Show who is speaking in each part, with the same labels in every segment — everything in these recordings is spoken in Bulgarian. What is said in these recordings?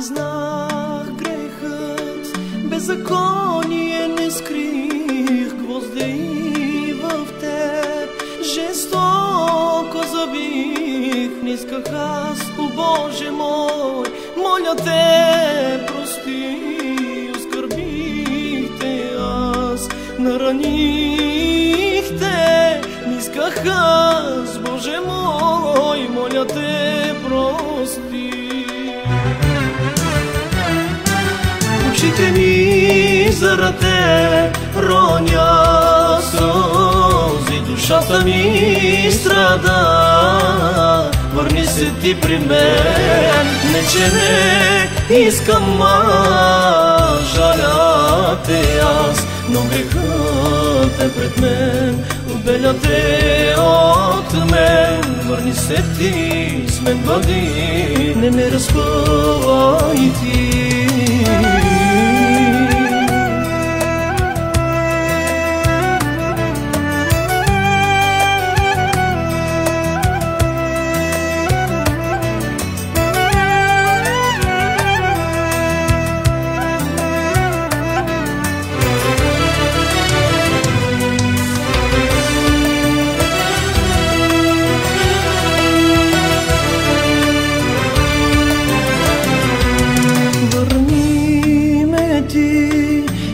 Speaker 1: Ти знах грехът, беззаконие не скрих, гвозди в теб жестоко забих. Не исках аз, о Боже мой, моля те, прости, оскърбих те аз, нараних те. Не исках аз, Боже мой, моля те, прости. Очите ми заради те роня сълзи, душата ми страда. Върни се ти при мен, не че не искам, жаля те аз, но грехът е пред мен, отделя те от мен. Върни се ти, с мен бъди, не ме разпъвай ти.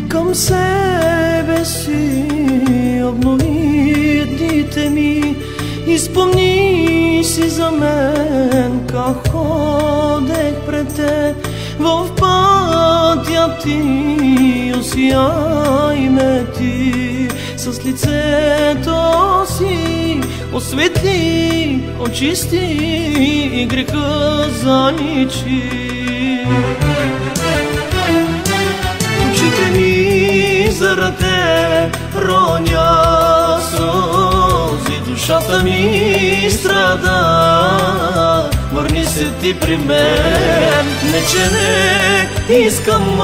Speaker 1: Към себе си обнови дните ми, изпомни си за мен как ходех пред теб в пътя ти. Осияй ме ти с лицето си, осветли, очисти и греха заличи. Очите ми заради те роня сълзи, душата ми страда. Върни се ти при мен, не че не искам,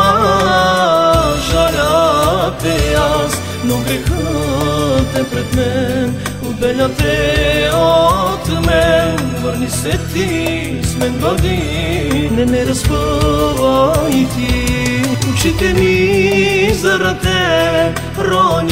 Speaker 1: жаля те аз, но грехът е пред мен, отделя те от мен. Върни се ти, с мен бъди, не ме разпъвай ти. Очите ми заради те роня